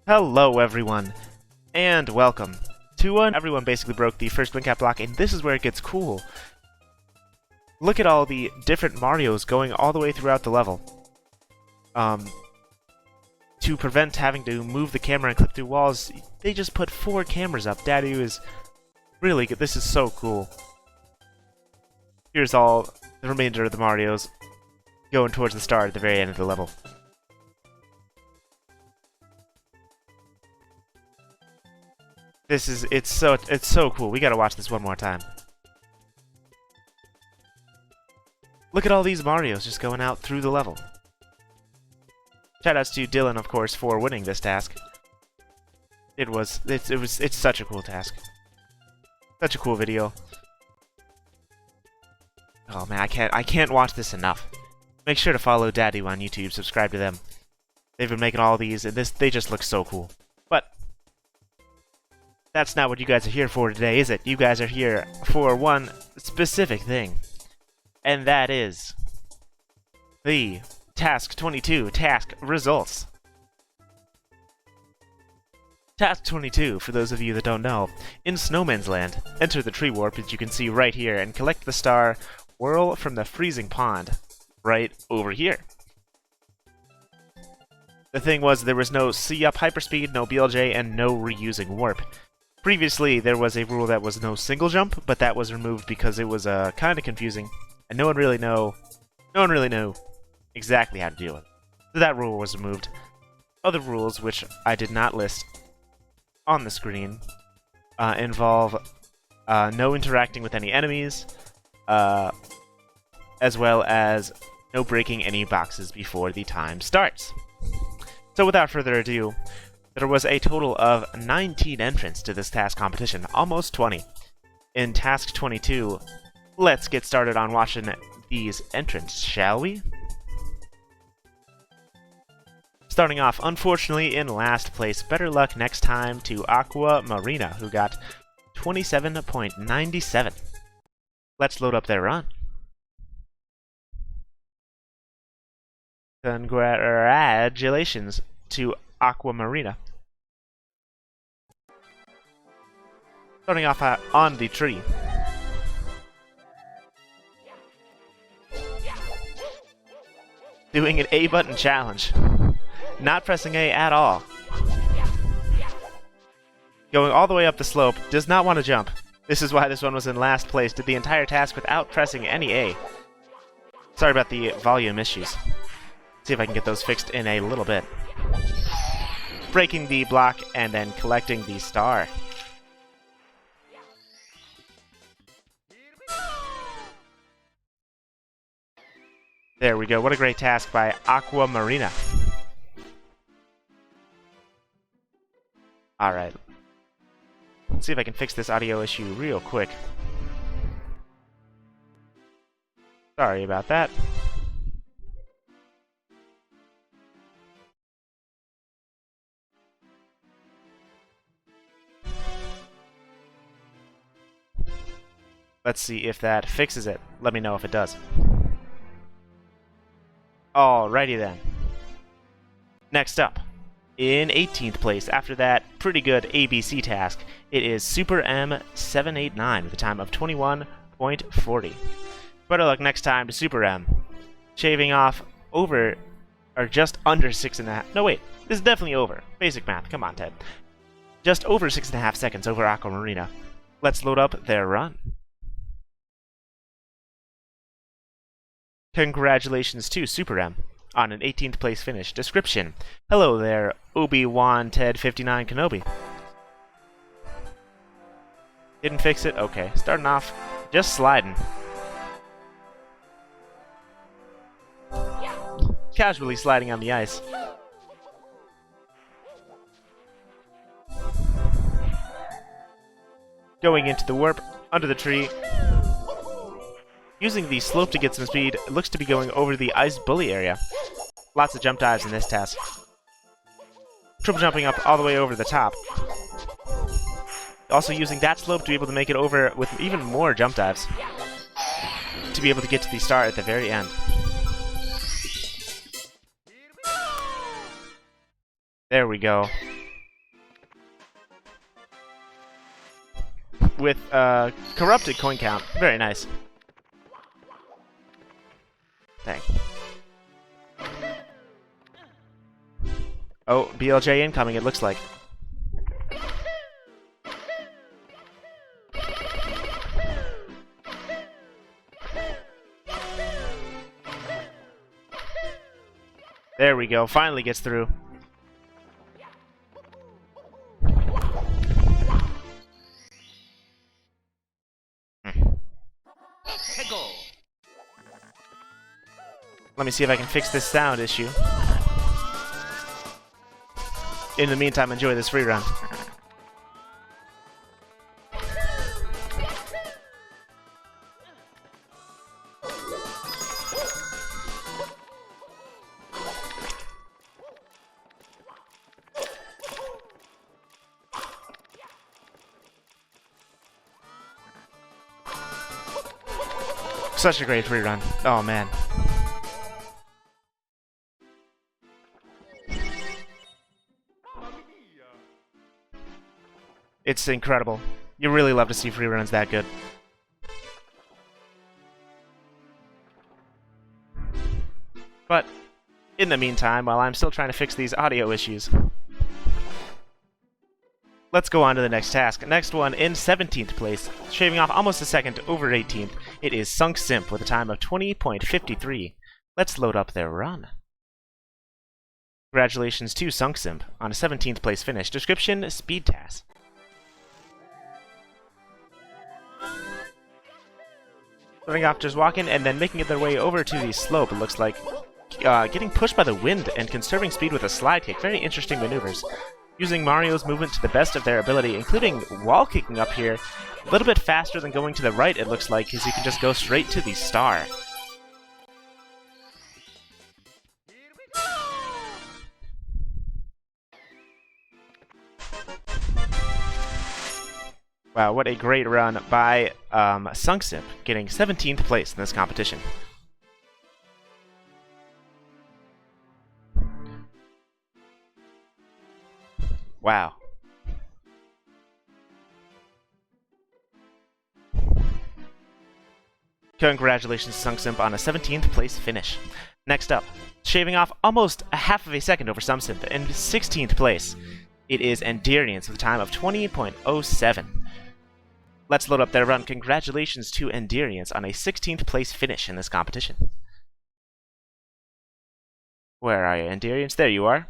Hello everyone, and welcome to one. Everyone basically broke the first wing cap block, and this is where it gets cool. Look at all the different Marios going all the way throughout the level. To prevent having to move the camera and clip through walls, they just put 4 cameras up. Daddy is really good. This is so cool. Here's all the remainder of the Marios going towards the star at the very end of the level. It's so cool. We gotta watch this one more time. Look at all these Marios just going out through the level. Shoutouts to Dylan, of course, for winning this task. It's such a cool task. Such a cool video. Oh man, I can't watch this enough. Make sure to follow Daddy on YouTube, subscribe to them. They've been making all these, and they just look so cool. But that's not what you guys are here for today, is it? You guys are here for one specific thing. And that is the Task 22 task results. Task 22, for those of you that don't know, in Snowman's Land, enter the tree warp that you can see right here and collect the star Whirl from the Freezing Pond right over here. The thing was, there was no C-up hyperspeed, no BLJ, and no reusing warp. Previously, there was a rule that was no single jump, but that was removed because it was kind of confusing, and no one really knew exactly how to deal with it. So that rule was removed. Other rules, which I did not list on the screen, involve no interacting with any enemies, as well as no breaking any boxes before the time starts. So without further ado, there was a total of 19 entrants to this task competition, almost 20. In Task 22, let's get started on watching these entrants, shall we? Starting off, unfortunately, in last place, better luck next time to Aqua Marina, who got 27.97. Let's load up their run. Congratulations to Aqua Marina. Starting off on the tree. Doing an A button challenge. Not pressing A at all. Going all the way up the slope, does not want to jump. This is why this one was in last place, did the entire task without pressing any A. Sorry about the volume issues. See if I can get those fixed in a little bit. Breaking the block and then collecting the star. There we go. What a great task by Aqua Marina. Alright. Let's see if I can fix this audio issue real quick. Sorry about that. Let's see if that fixes it. Let me know if it does. Alrighty then. Next up, in 18th place, after that pretty good ABC task, it is Super M789 with a time of 21.40. Better luck next time to Super M. Shaving off over, or just under 6.5. No, wait, this is definitely over. Basic math, come on, Ted. Just over 6.5 seconds over Aqua Marina. Let's load up their run. Congratulations to Super M on an 18th place finish. Description: hello there, Obi-Wan Ted 59 Kenobi. Didn't fix it? Okay. Starting off, just sliding. Casually sliding on the ice. Going into the warp, under the tree. Using the slope to get some speed, it looks to be going over the ice bully area. Lots of jump dives in this task. Triple jumping up all the way over the top. Also using that slope to be able to make it over with even more jump dives. To be able to get to the star at the very end. There we go. with corrupted coin count. Very nice. Dang. Oh, BLJ incoming, it looks like. There we go, finally gets through. Let me see if I can fix this sound issue. In the meantime, enjoy this free run. Such a great free run. Oh man. It's incredible. You really love to see free runs that good. But, in the meantime, while I'm still trying to fix these audio issues, let's go on to the next task. Next one in 17th place, shaving off almost a second over 18th. It is Sunk Simp with a time of 20.53. Let's load up their run. Congratulations to Sunk Simp on a 17th place finish. Description, Speed TAS. Starting off just walking and then making their way over to the slope, it looks like. Getting pushed by the wind and conserving speed with a slide kick. Very interesting maneuvers. Using Mario's movement to the best of their ability, including wall kicking up here. A little bit faster than going to the right, it looks like, because you can just go straight to the star. Wow, what a great run by Sunk Simp, getting 17th place in this competition. Wow. Congratulations to Sunk Simp on a 17th place finish. Next up, shaving off almost a half of a second over Sunk Simp in 16th place. It is Enduriance with a time of 20.07. Let's load up their run. Congratulations to Enduriance on a 16th place finish in this competition. Where are you, Enduriance? There you are.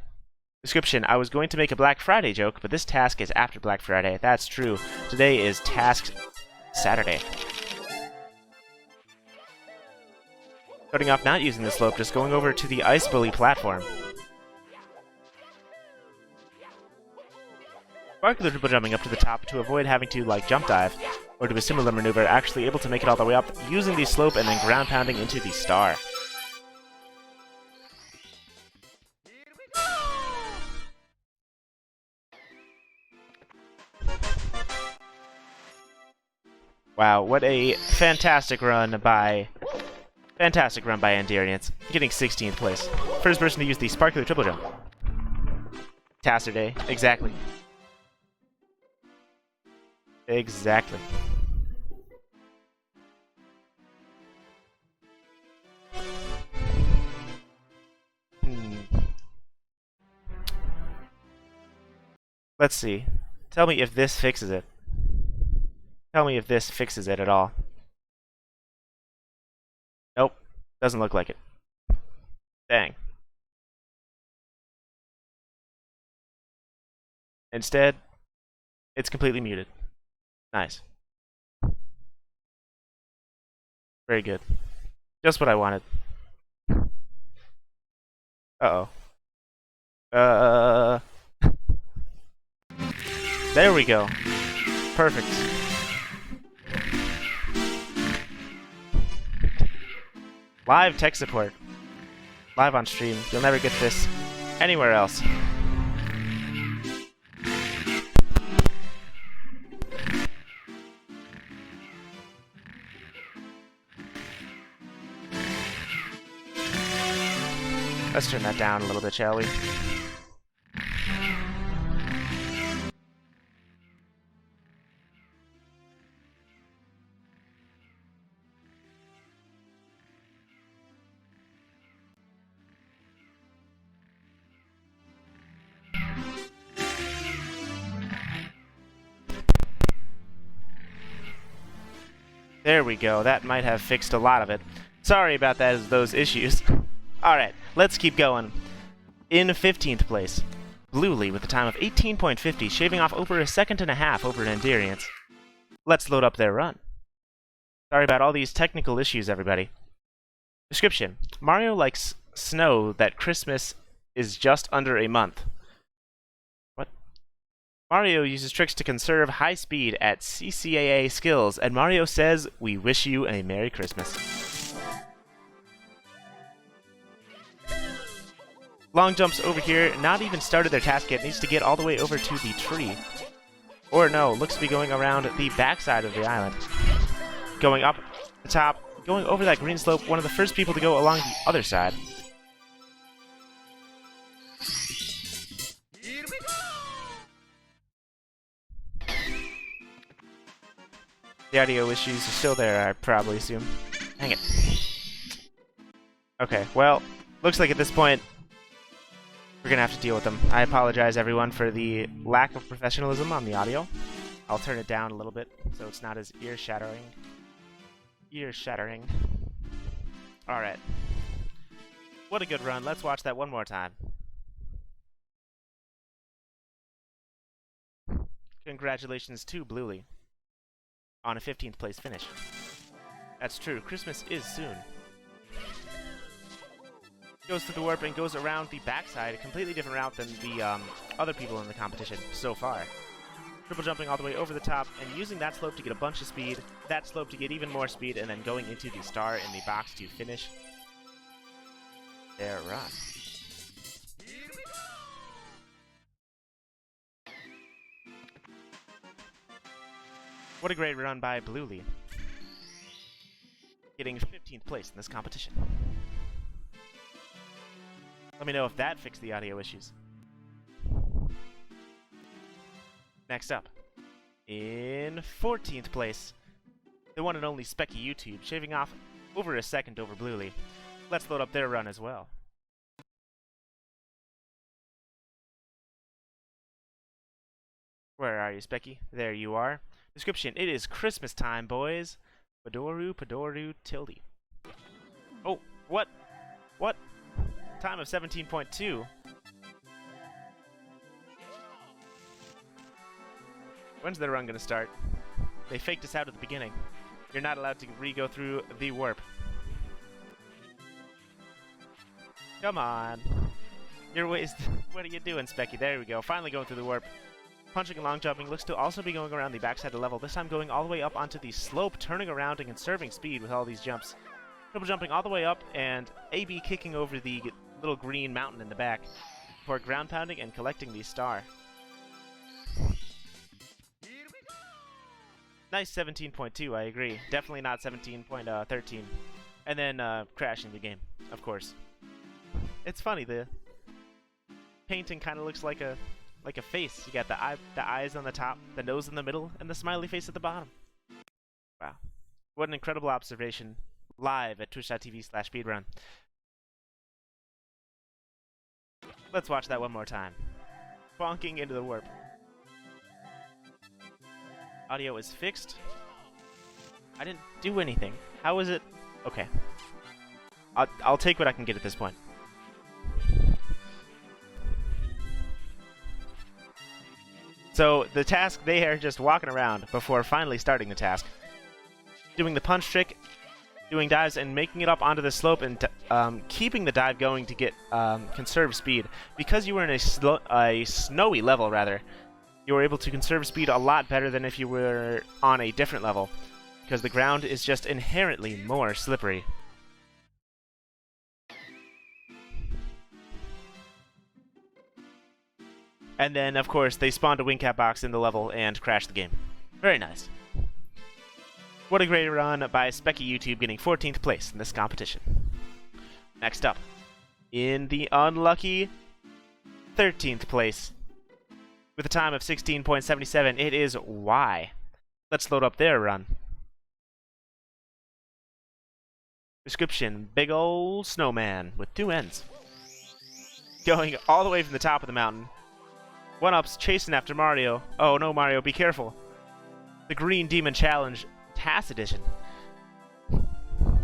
Description, I was going to make a Black Friday joke, but this task is after Black Friday. That's true. Today is Task Saturday. Starting off not using the slope, just going over to the Ice Bully platform. Sparkler triple jumping up to the top to avoid having to, like, jump dive, or do a similar maneuver, actually able to make it all the way up, using the slope and then ground pounding into the star. Wow, what a fantastic run by Enduriance, getting 16th place. First person to use the Sparkler triple jump. Taster exactly. Exactly. Let's see. Tell me if this fixes it. Tell me if this fixes it at all. Nope. Doesn't look like it. Dang. Instead, it's completely muted. Nice. Very good. Just what I wanted. Uh-oh. There we go. Perfect. Live tech support. Live on stream. You'll never get this anywhere else. Let's turn that down a little bit, shall we? There we go. That might have fixed a lot of it. Sorry about those issues. Alright, let's keep going. In 15th place, Bluely with a time of 18.50, shaving off over a second and a half over an Enduriance. Let's load up their run. Sorry about all these technical issues, everybody. Description: Mario likes snow that Christmas is just under a month. What? Mario uses tricks to conserve high speed at CCAA skills, and Mario says, "We wish you a Merry Christmas." Long jumps over here, not even started their task yet, needs to get all the way over to the tree. Or no, looks to be going around the backside of the island. Going up the top, going over that green slope, one of the first people to go along the other side. The audio issues are still there, I probably assume. Dang it. Okay, well, looks like at this point, we're gonna have to deal with them. I apologize, everyone, for the lack of professionalism on the audio. I'll turn it down a little bit so it's not as ear-shattering. Ear-shattering. Alright. What a good run. Let's watch that one more time. Congratulations to Bluely on a 15th place finish. That's true. Christmas is soon. Goes through the warp and goes around the backside, a completely different route than the other people in the competition so far. Triple jumping all the way over the top and using that slope to get a bunch of speed, that slope to get even more speed, and then going into the star in the box to finish their run. What a great run by Bluely, getting 15th place in this competition. Let me know if that fixed the audio issues. Next up, in 14th place, the one and only Specky YouTube, shaving off over a second over Bluely. Let's load up their run as well. Where are you, Specky? There you are. Description: it is Christmas time, boys. Padoru, Padoru, Tilde. Oh, what? What? Time of 17.2. When's their run gonna start? They faked us out at the beginning. You're not allowed to re-go through the warp. Come on. You're wasting. What are you doing, Specky? There we go. Finally going through the warp. Punching and long jumping, looks to also be going around the backside of the level, this time going all the way up onto the slope, turning around and conserving speed with all these jumps. Triple jumping all the way up, and AB kicking over the little green mountain in the back before ground pounding and collecting the star. Nice 17.2, I agree. Definitely not 17.13. And then crashing the game, of course. It's funny, the painting kind of looks like a face. You got the eyes on the top, the nose in the middle, and the smiley face at the bottom. Wow. What an incredible observation. Live at twitch.tv/speedrun. Let's watch that one more time. Bonking into the warp. Audio is fixed. I didn't do anything. How is it? Okay. I'll take what I can get at this point. So, the task, they are just walking around before finally starting the task. Doing the punch trick, doing dives, and making it up onto the slope, and keeping the dive going to get conserve speed. Because you were in a snowy level, rather, you were able to conserve speed a lot better than if you were on a different level. Because the ground is just inherently more slippery. And then, of course, they spawned a wing cap box in the level and crashed the game. Very nice. What a great run by Specky YouTube, getting 14th place in this competition. Next up, in the unlucky 13th place, with a time of 16.77, it is Y. Let's load up their run. Description: big ol' snowman with two ends. Going all the way from the top of the mountain. One-ups chasing after Mario. Oh no, Mario, be careful. The Green Demon Challenge TAS Edition.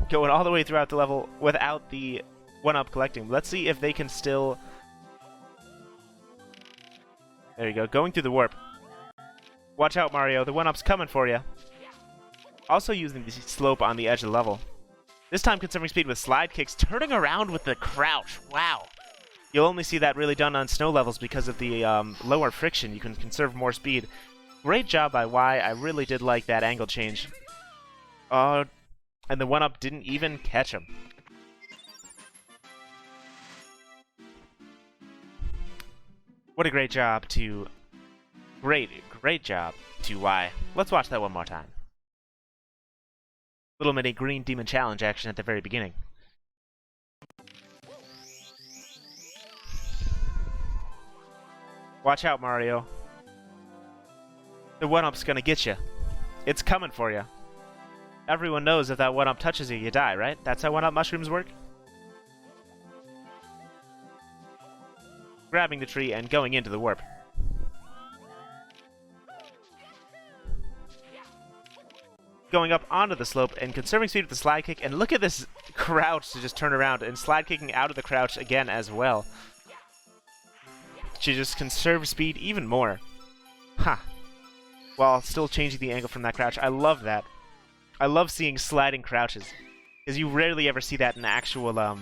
going all the way throughout the level without the 1-up collecting. Let's see if they can still... There you go, going through the warp. Watch out, Mario, the 1-up's coming for you. Also using the slope on the edge of the level. This time conserving speed with slide kicks, turning around with the crouch. Wow. You'll only see that really done on snow levels because of the lower friction. You can conserve more speed. Great job by Y. I really did like that angle change. And the 1-up didn't even catch him. What a great job to... Great job to Y. Let's watch that one more time. Little mini green demon challenge action at the very beginning. Watch out, Mario. The 1-up's gonna get you. It's coming for you. Everyone knows if that 1-up touches you, you die, right? That's how 1-up mushrooms work? Grabbing the tree and going into the warp. Going up onto the slope and conserving speed with the slide kick. And look at this crouch to just turn around and slide kicking out of the crouch again as well. To just conserve speed even more. Ha! While still changing the angle from that crouch. I love that. I love seeing sliding crouches. Because you rarely ever see that in actual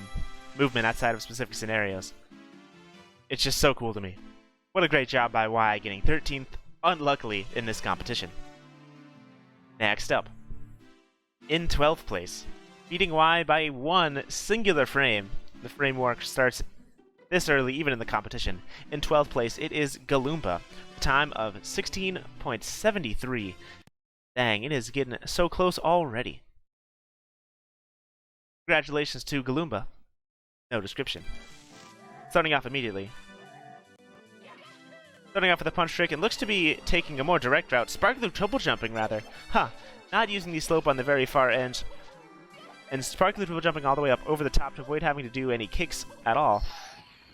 movement outside of specific scenarios. It's just so cool to me. What a great job by Y getting 13th, unluckily, in this competition. Next up. In 12th place. Beating Y by one singular frame. The framework starts this early, even in the competition. In 12th place, it is Galoomba. Time of 16.73. Dang, it is getting so close already. Congratulations to Galoomba. No description. Starting off immediately. Starting off with a punch trick, it looks to be taking a more direct route. Sparkly triple jumping, rather. Huh. Not using the slope on the very far end. And sparkly triple jumping all the way up over the top to avoid having to do any kicks at all.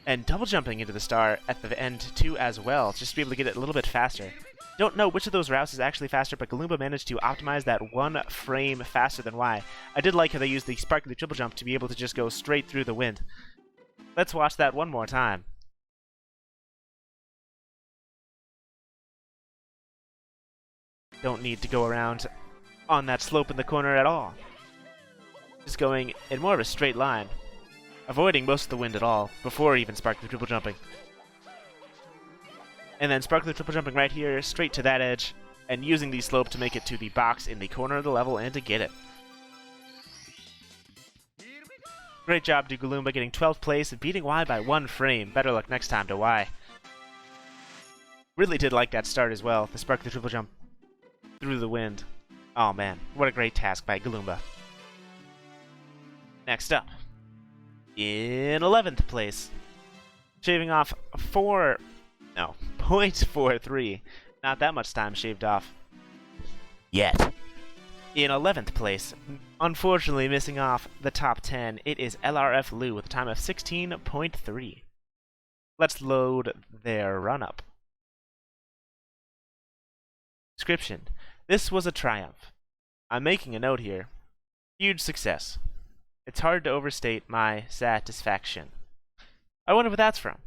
And double jumping into the star at the end too as well, just to be able to get it a little bit faster. Don't know which of those routes is actually faster, but Galoomba managed to optimize that one frame faster than Y. I did like how they used the sparkly triple jump to be able to just go straight through the wind. Let's watch that one more time. Don't need to go around on that slope in the corner at all. Just going in more of a straight line. Avoiding most of the wind at all, before even sparkly triple jumping. And then sparkly triple jumping right here, straight to that edge, and using the slope to make it to the box in the corner of the level and to get it. Great job to Galoomba getting 12th place and beating Y by one frame. Better luck next time to Y. Really did like that start as well, the sparkly triple jump through the wind. Oh man, what a great task by Galoomba. Next up. In 11th place. Shaving off 0.43. Not that much time shaved off. Yet. In 11th place, unfortunately missing off the top 10, it is LRF Lou with a time of 16.3. Let's load their run-up. Description. This was a triumph. I'm making a note here. Huge success. It's hard to overstate my satisfaction. I wonder what that's from.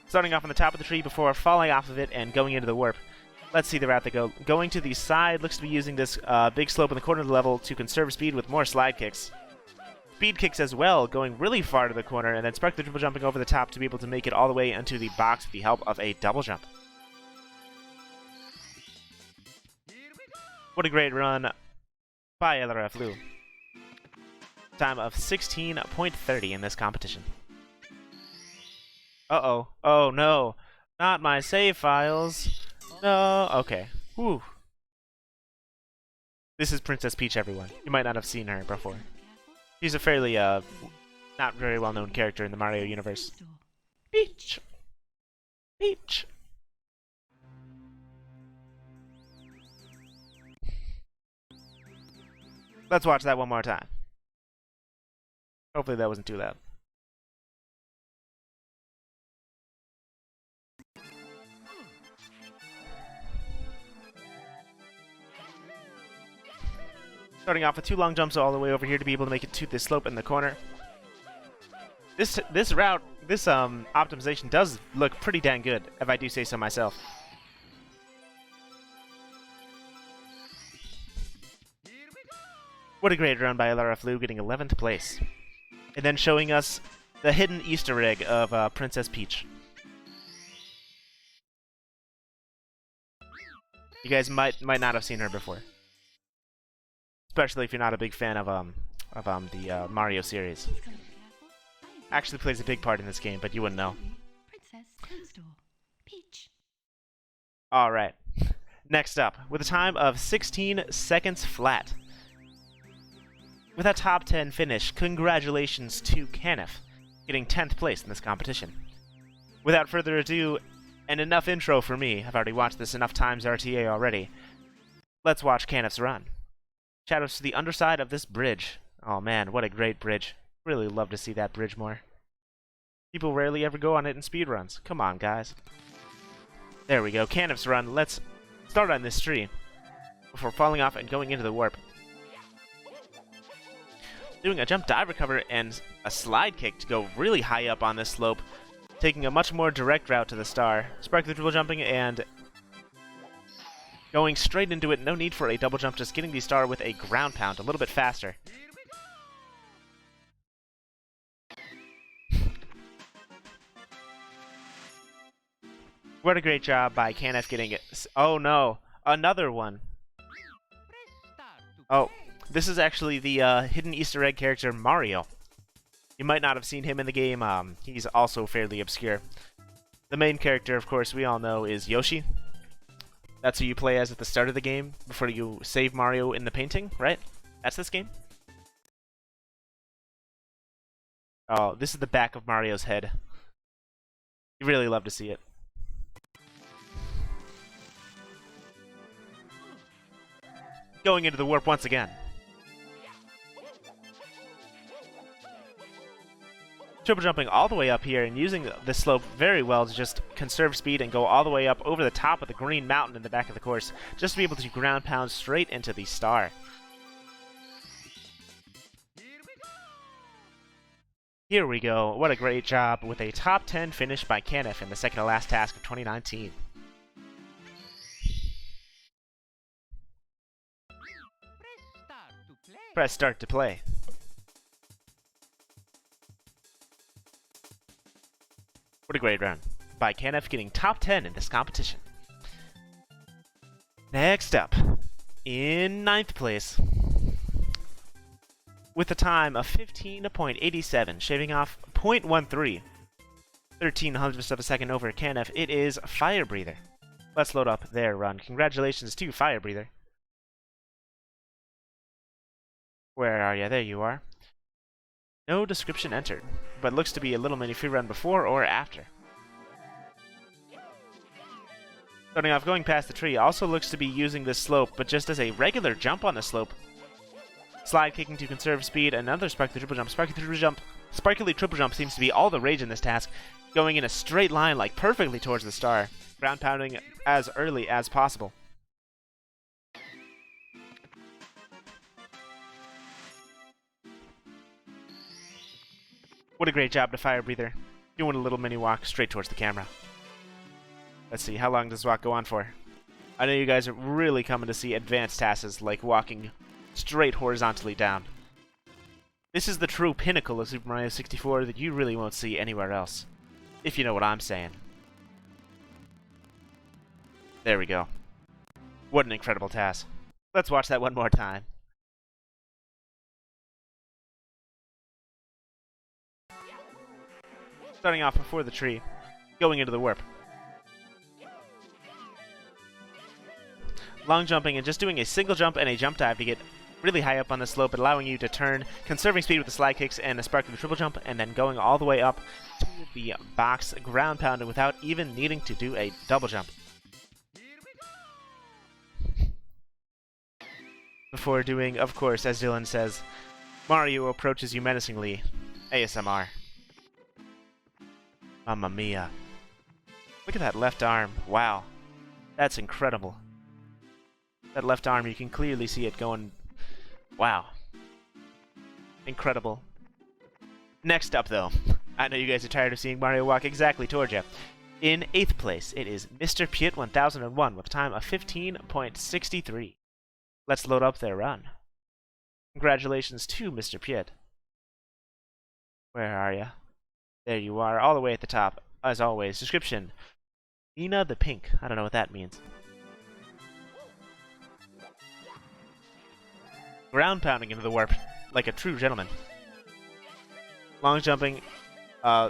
Starting off on the top of the tree before falling off of it and going into the warp. Let's see the route they go. Going to the side, looks to be using this big slope in the corner of the level to conserve speed with more slide kicks. Speed kicks as well, going really far to the corner, and then sparkly triple jumping over the top to be able to make it all the way into the box with the help of a double jump. What a great run by LRF Lou. Time of 16.30 in this competition. Uh-oh. Oh, no. Not my save files. No. Okay. Whew. This is Princess Peach, everyone. You might not have seen her before. She's a fairly, not very well-known character in the Mario universe. Peach! Peach! Let's watch that one more time. Hopefully that wasn't too loud. Starting off with 2 long jumps all the way over here to be able to make it to this slope in the corner. This optimization does look pretty dang good, if I do say so myself. What a great run by Lara Flu, getting 11th place. And then showing us the hidden Easter egg of Princess Peach. You guys might not have seen her before. Especially if you're not a big fan of the Mario series. Actually plays a big part in this game, but you wouldn't know. Alright. Next up, with a time of 16 seconds flat. With a top 10 finish, congratulations to Canif, getting 10th place in this competition. Without further ado, and enough intro for me, I've already watched this enough times RTA already, let's watch Canif's run. Shadows to the underside of this bridge. Oh man, what a great bridge. Really love to see that bridge more. People rarely ever go on it in speedruns. Come on, guys. There we go, Canif's run. Let's start on this tree before falling off and going into the warp. Doing a jump dive recover and a slide kick to go really high up on this slope, taking a much more direct route to the star. Sparkly triple jumping and going straight into it. No need for a double jump, just getting the star with a ground pound a little bit faster. What a great job by Canif getting it. Oh no, another one. Oh. This is actually the hidden Easter egg character Mario. You might not have seen him in the game. He's also fairly obscure. The main character, of course, we all know is Yoshi. That's who you play as at the start of the game before you save Mario in the painting, right? That's this game? Oh, this is the back of Mario's head. You really love to see it. Going into the warp once again. Triple jumping all the way up here and using the slope very well to just conserve speed and go all the way up over the top of the green mountain in the back of the course, just to be able to ground pound straight into the star. Here we go. What a great job with a top 10 finish by Canif in the second to last task of 2019. Press start to play. What a great run by Canif, getting top 10 in this competition. Next up, in 9th place, with a time of 15.87, shaving off 0.13, 13 hundredths of a second over Canif, it is Fire Breather. Let's load up their run. Congratulations to Fire Breather. Where are you? There you are. No description entered, but looks to be a little mini free run before or after. Starting off, going past the tree, also looks to be using this slope, but just as a regular jump on the slope. Slide kicking to conserve speed, another sparkly triple jump. Sparkly triple jump seems to be all the rage in this task, going in a straight line like perfectly towards the star, ground pounding as early as possible. What a great job to Fire Breather, doing a little mini walk straight towards the camera. Let's see, how long does this walk go on for? I know you guys are really coming to see advanced tasks like walking straight horizontally down. This is the true pinnacle of Super Mario 64 that you really won't see anywhere else, if you know what I'm saying. There we go. What an incredible task. Let's watch that one more time. Starting off before the tree, going into the warp. Long jumping and just doing a single jump and a jump dive to get really high up on the slope, allowing you to turn, conserving speed with the slide kicks and a sparkly triple jump, and then going all the way up to the box, ground pounding without even needing to do a double jump. Before doing, of course, as Dylan says, Mario approaches you menacingly. ASMR. Mamma mia. Look at that left arm. Wow. That's incredible. That left arm, you can clearly see it going Wow. Incredible. Next up, though, I know you guys are tired of seeing Mario walk exactly towards you. In 8th place, it is Mr. Piet 1001 with a time of 15.63. Let's load up their run. Congratulations to Mr. Piet. Where are you? There you are, all the way at the top. As always, description. Nina the Pink. I don't know what that means. Ground pounding into the warp like a true gentleman. Long jumping,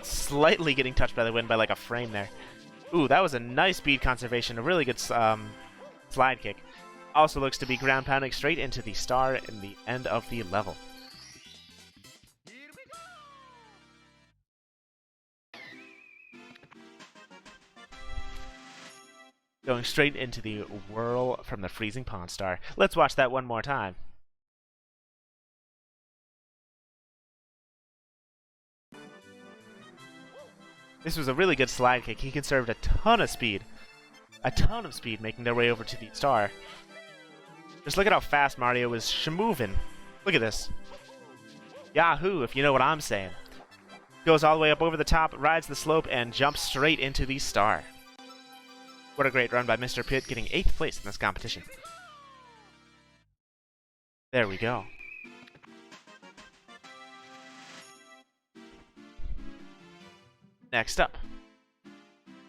slightly getting touched by the wind by like a frame there. Ooh, that was a nice speed conservation, a really good slide kick. Also looks to be ground pounding straight into the star in the end of the level. Going straight into the whirl from the freezing pond star. Let's watch that one more time. This was a really good slide kick. He conserved a ton of speed. A ton of speed making their way over to the star. Just look at how fast Mario was shamovin'. Look at this. Yahoo, if you know what I'm saying. Goes all the way up over the top, rides the slope, and jumps straight into the star. What a great run by Mr. Piet, getting 8th place in this competition. There we go. Next up,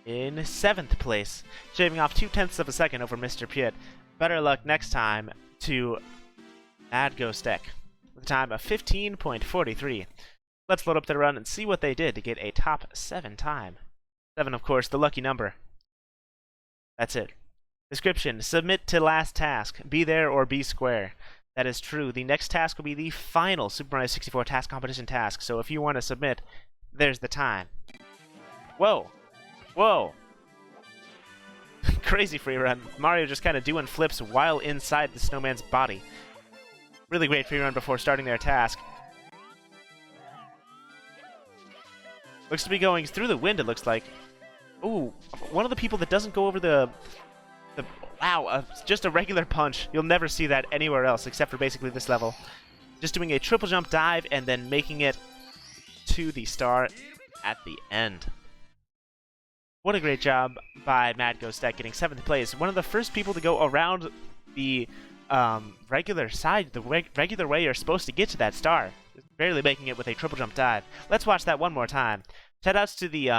in 7th place, shaving off 0.2 of a second over Mr. Piet. Better luck next time to Mad Ghostek with a time of 15.43. Let's load up their run and see what they did to get a top 7 time. 7, of course, the lucky number. That's it. Description: submit to last task. Be there or be square. That is true. The next task will be the final Super Mario 64 TAS competition task, so if you want to submit, there's the time. Whoa! Whoa! Crazy free run. Mario just kind of doing flips while inside the snowman's body. Really great free run before starting their task. Looks to be going through the wind, it looks like. Ooh, one of the people that doesn't go over the wow, just a regular punch. You'll never see that anywhere else except for basically this level. Just doing a triple jump dive and then making it to the star at the end. What a great job by Mad Ghostek getting 7th place. One of the first people to go around the regular side, the regular way you're supposed to get to that star. Barely making it with a triple jump dive. Let's watch that one more time. Shoutouts to the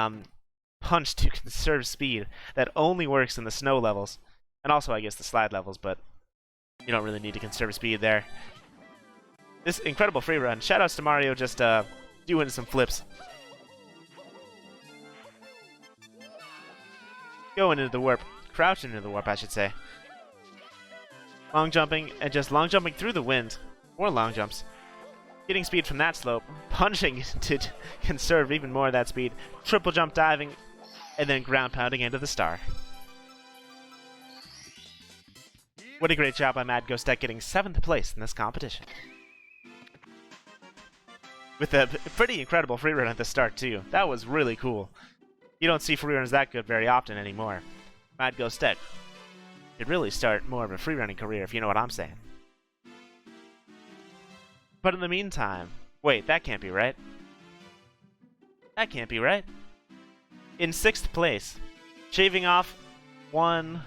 punch to conserve speed that only works in the snow levels. And also, I guess, the slide levels, but you don't really need to conserve speed there. This incredible free run. Shoutouts to Mario just doing some flips. Going into the warp. Crouching into the warp, I should say. Long jumping, and just long jumping through the wind. More long jumps. Getting speed from that slope. Punching to conserve even more of that speed. Triple jump diving, and then ground pounding into the star. What a great job by Mad Ghostek getting 7th place in this competition. With a pretty incredible free run at the start, too. That was really cool. You don't see free runs that good very often anymore. Mad Ghostek should really start more of a free running career, if you know what I'm saying. But in the meantime, wait, that can't be right. That can't be right. In 6th place, shaving off 1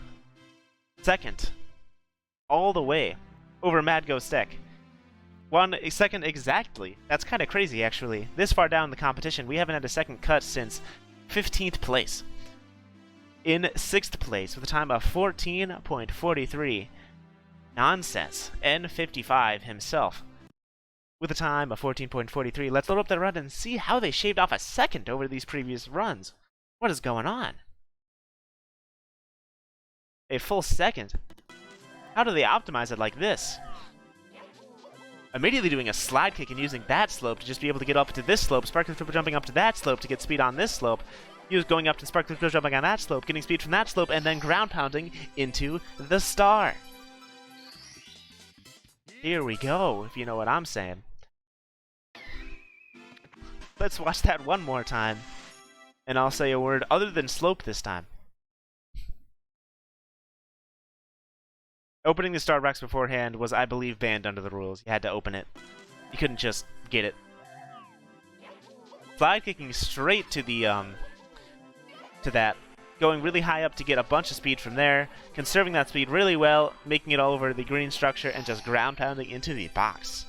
second, all the way over Mad Ghostek. 1 second exactly. That's kind of crazy, actually. This far down the competition, we haven't had a second cut since 15th place. In 6th place, with a time of 14.43, Nonsense N55 himself. With a time of 14.43, let's load up the run and see how they shaved off a second over these previous runs. What is going on? A full second? How do they optimize it like this? Immediately doing a slide kick and using that slope to just be able to get up to this slope, sparkling triple jumping up to that slope to get speed on this slope. He was going up to sparkling triple jumping on that slope, getting speed from that slope, and then ground pounding into the star. Here we go, if you know what I'm saying. Let's watch that one more time, and I'll say a word other than slope this time. Opening the Starbucks beforehand was, I believe, banned under the rules. You had to open it. You couldn't just get it. Slide kicking straight to the to that, going really high up to get a bunch of speed from there, conserving that speed really well, making it all over the green structure, and just ground pounding into the box.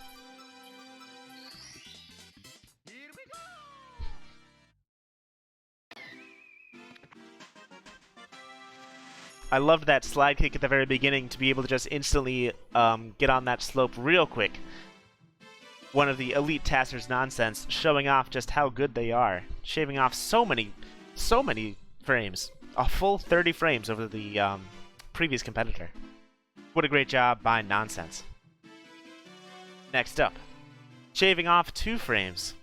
I loved that slide kick at the very beginning to be able to just instantly get on that slope real quick. One of the elite Tasser's nonsense, showing off just how good they are, shaving off so many frames, a full 30 frames over the previous competitor. What a great job by Nonsense. Next up, shaving off 2 frames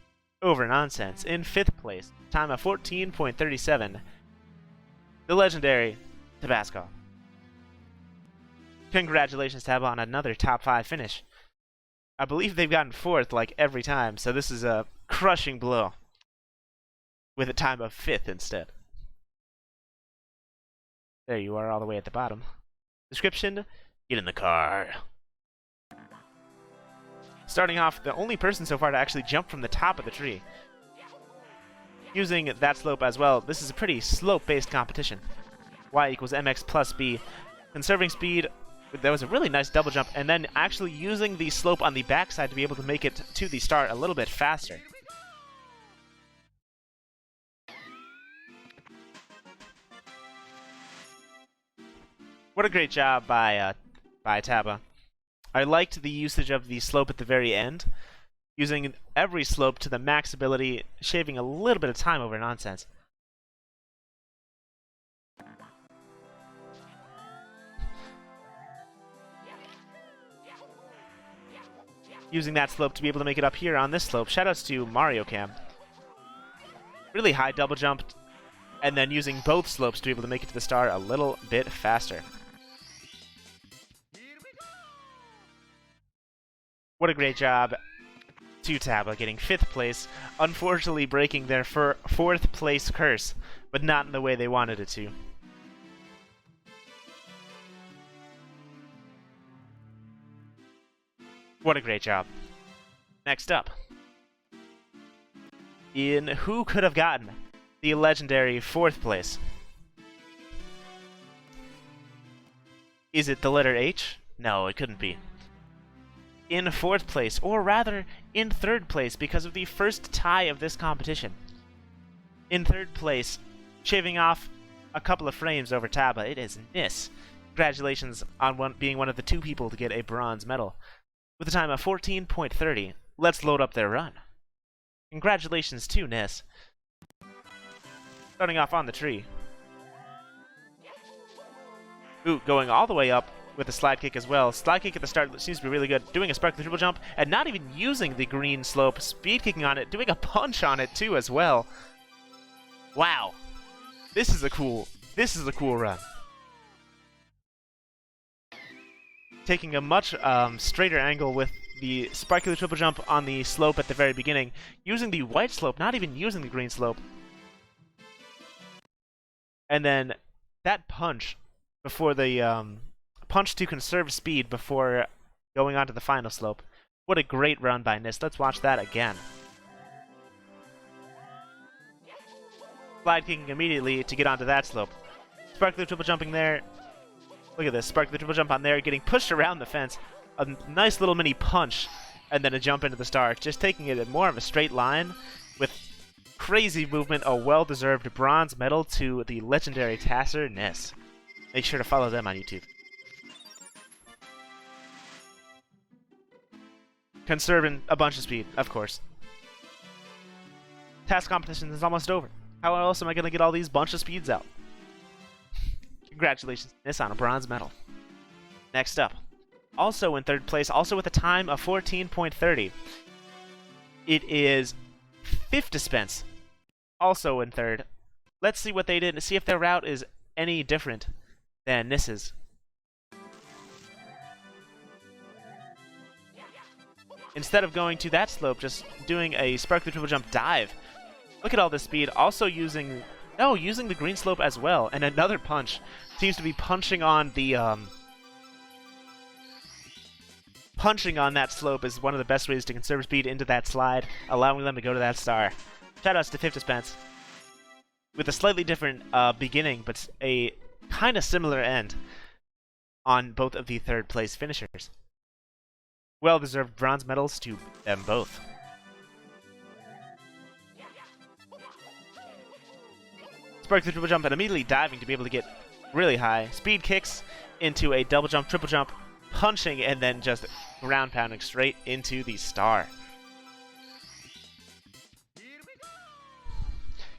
over Nonsense in 5th place, time of 14.37, the legendary Tabasco. Congratulations, Tab, on another top 5 finish. I believe they've gotten 4th like every time, so this is a crushing blow with a time of 5th instead. There you are all the way at the bottom. Description, get in the car. Starting off, the only person so far to actually jump from the top of the tree. Using that slope as well, this is a pretty slope-based competition. Y equals mx plus b. Conserving speed, that was a really nice double jump, and then actually using the slope on the backside to be able to make it to the start a little bit faster. What a great job by Taba. I liked the usage of the slope at the very end, using every slope to the max ability, shaving a little bit of time over Nonsense. Using that slope to be able to make it up here on this slope. Shoutouts to Mario Cam. Really high double jump, and then using both slopes to be able to make it to the star a little bit faster. What a great job to Taba, getting 5th place, unfortunately breaking their 4th place curse, but not in the way they wanted it to. What a great job. Next up, in who could have gotten the legendary 4th place? Is it the letter H? No, it couldn't be. In 4th place, or rather, in 3rd place, because of the first tie of this competition. In 3rd place, shaving off a couple of frames over Taba, it is Nis. Congratulations on being one of the 2 people to get a bronze medal. With a time of 14.30, let's load up their run. Congratulations to Nis. Starting off on the tree. Ooh, going all the way up with a slide kick as well. Slide kick at the start seems to be really good. Doing a sparkly triple jump, and not even using the green slope. Speed kicking on it, doing a punch on it too as well. Wow. This is a cool run. Taking a much straighter angle with the sparkly triple jump on the slope at the very beginning, using the white slope, not even using the green slope. And then that punch before the punch to conserve speed before going on to the final slope. What a great run by Nis. Let's watch that again. Slide kicking immediately to get onto that slope. Sparkly triple jumping there. Look at this, sparkly triple jump on there, getting pushed around the fence. A nice little mini punch, and then a jump into the star. Just taking it in more of a straight line with crazy movement. A well-deserved bronze medal to the legendary Tasser Nis. Make sure to follow them on YouTube. Conserving a bunch of speed, of course. Task competition is almost over. How else am I going to get all these bunch of speeds out? Congratulations, Nis, on a bronze medal. Next up, also in 3rd place, also with a time of 14.30. It is Fifth Dispense, also in 3rd. Let's see what they did and see if their route is any different than Nis's. Instead of going to that slope, just doing a sparkly triple jump dive. Look at all this speed. Also using the green slope as well, and another punch. Seems to be punching on the punching on that slope is one of the best ways to conserve speed into that slide, allowing them to go to that star. Shoutouts to 50 Spence. With a slightly different beginning, but a kind of similar end on both of the third place finishers. Well-deserved bronze medals to them both. Spark the triple jump and immediately diving to be able to get really high. Speed kicks into a double jump, triple jump, punching, and then just ground pounding straight into the star.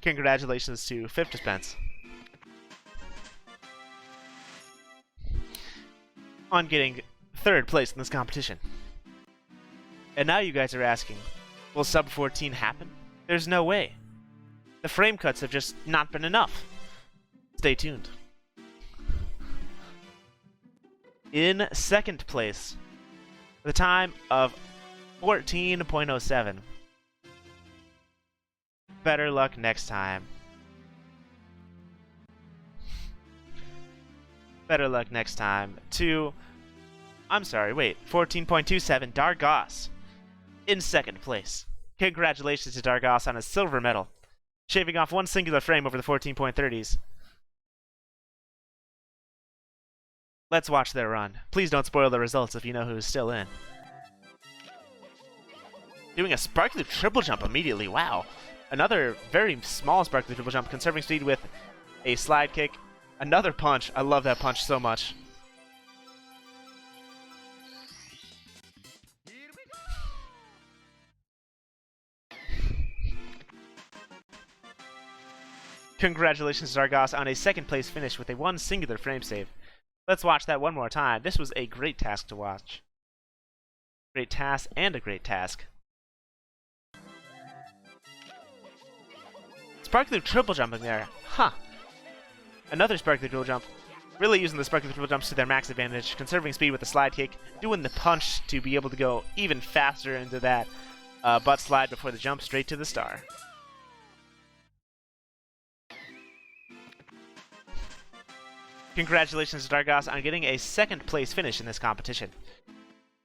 Congratulations to 50 Spence on getting third place in this competition. And now you guys are asking, will sub 14 happen? There's no way. The frame cuts have just not been enough. Stay tuned. In second place, with a time of 14.07. Better luck next time. Better luck next time to... I'm sorry, wait. 14.27, Dargos in second place. Congratulations to Dargos on a silver medal, shaving off one singular frame over the 14.30s. Let's watch their run. Please don't spoil the results if you know who's still in. Doing a sparkly triple jump immediately, wow. Another very small sparkly triple jump, conserving speed with a slide kick. Another punch, I love that punch so much. Congratulations to Dargos on a second place finish with a one singular frame save. Let's watch that one more time. This was a great task to watch. Great task and a great task. Sparkly triple jumping there. Huh. Another sparkly triple jump. Really using the sparkly triple jumps to their max advantage. Conserving speed with the slide kick. Doing the punch to be able to go even faster into that butt slide before the jump straight to the star. Congratulations to Dargos on getting a second place finish in this competition,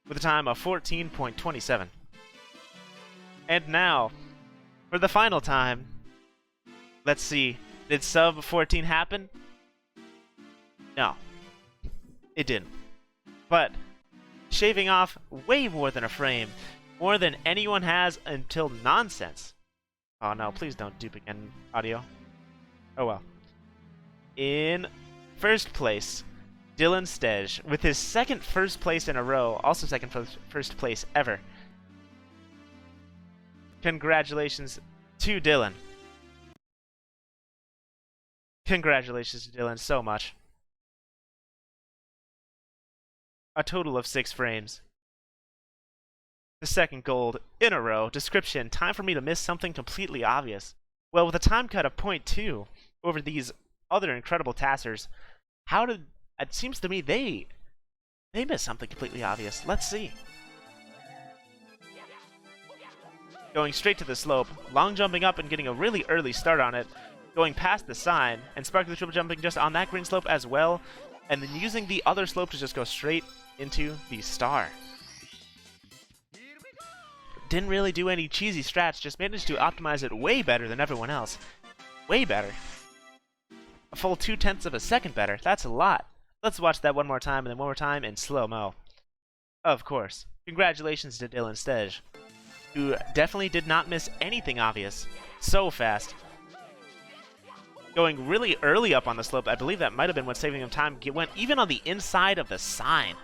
with a time of 14.27. And now, for the final time, let's see, did sub 14 happen? No, it didn't. But, shaving off way more than a frame, more than anyone has until nonsense. Oh no, please don't dupe again, audio. Oh well. In first place, Dylan Stej, with his second first place in a row, also second first place ever. Congratulations to Dylan. Congratulations to Dylan so much. A total of 6 frames. The second gold in a row. Description, time for me to miss something completely obvious. Well, with a time cut of 0.2 over these other incredible tassers, how did... It seems to me they missed something completely obvious. Let's see. Going straight to the slope, long jumping up and getting a really early start on it, going past the sign, and sparkly triple jumping just on that green slope as well, and then using the other slope to just go straight into the star. Didn't really do any cheesy strats, just managed to optimize it way better than everyone else. Way better. A full 0.2 of a second better. That's a lot. Let's watch that one more time, and then one more time in slow-mo. Of course. Congratulations to Dylan Stej, who definitely did not miss anything obvious. So fast. Going really early up on the slope. I believe that might have been what's saving him time. Went even on the inside of the sign.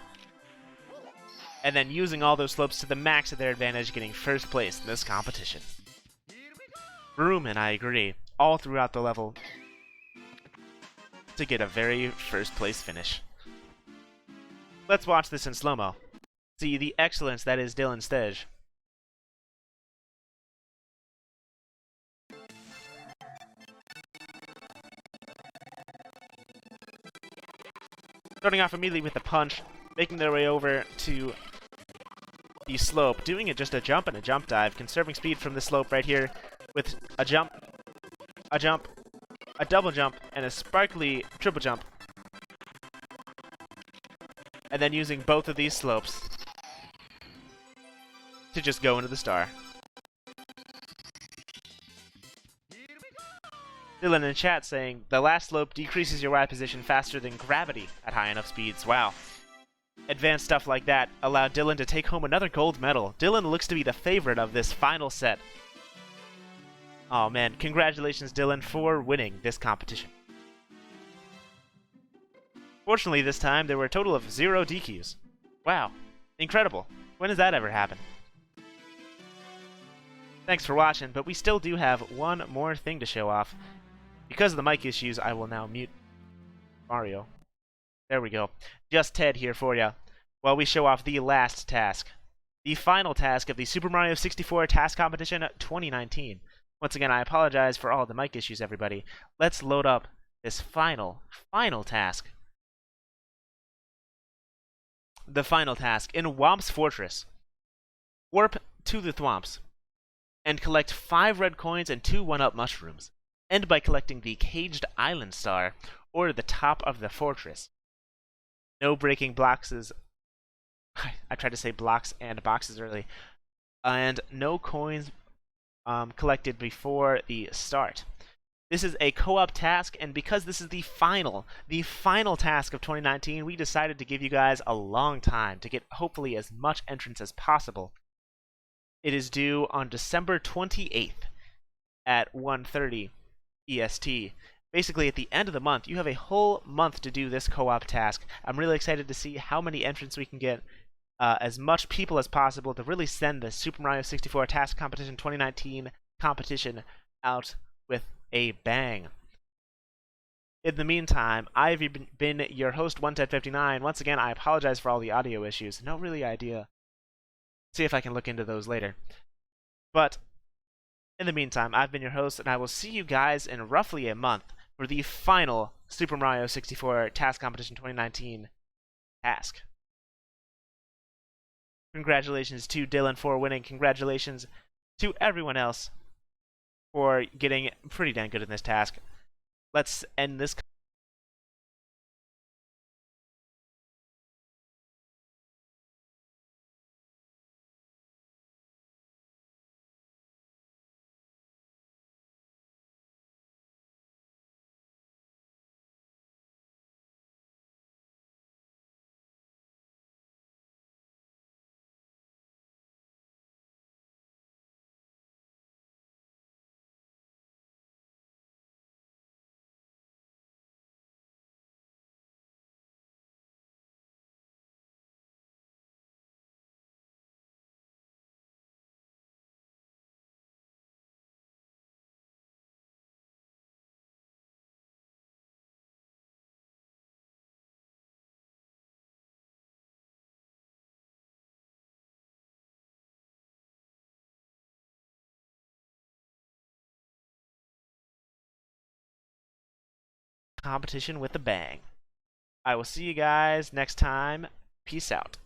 And then using all those slopes to the max of their advantage, getting first place in this competition. Broom and I agree, all throughout the level, to get a very first place finish. Let's watch this in slow-mo. See the excellence that is Dylan Stej. Starting off immediately with the punch, making their way over to the slope, doing it just a jump and a jump dive, conserving speed from the slope right here with a jump, a double jump, and a sparkly triple jump. And then using both of these slopes to just go into the star. Dylan in chat saying, the last slope decreases your ride position faster than gravity at high enough speeds. Wow. Advanced stuff like that allowed Dylan to take home another gold medal. Dylan looks to be the favorite of this final set. Oh man, congratulations Dylan for winning this competition. Fortunately this time there were a total of 0 DQs. Wow, incredible. When does that ever happen? Thanks for watching, but we still do have one more thing to show off. Because of the mic issues, I will now mute Mario. There we go. Just Ted here for you, while we show off the last task. The final task of the Super Mario 64 TAS Competition 2019. Once again, I apologize for all the mic issues, everybody. Let's load up this final task. The final task in Whomp's Fortress. Warp to the Thwomps and collect 5 red coins and 2 1-up mushrooms. End by collecting the Caged Island Star or the top of the fortress. No breaking blocks. I tried to say blocks and boxes early. And no coins collected before the start. This is a co-op task, and because this is the final task of 2019, we decided to give you guys a long time to get hopefully as much entrance as possible. It is due on December 28th at 1:30 EST. Basically, at the end of the month, you have a whole month to do this co-op task. I'm really excited to see how many entrants we can get, as much people as possible to really send the Super Mario 64 TAS Competition 2019 competition out with a bang. In the meantime, I've been your host, 1TED59. Once again, I apologize for all the audio issues. No really idea. See if I can look into those later. But in the meantime, I've been your host, and I will see you guys in roughly a month for the final Super Mario 64 TAS Competition 2019 task. Congratulations to Dylan for winning. Congratulations to everyone else for getting pretty dang good in this task. Let's end this competition with a bang. I will see you guys next time. Peace out.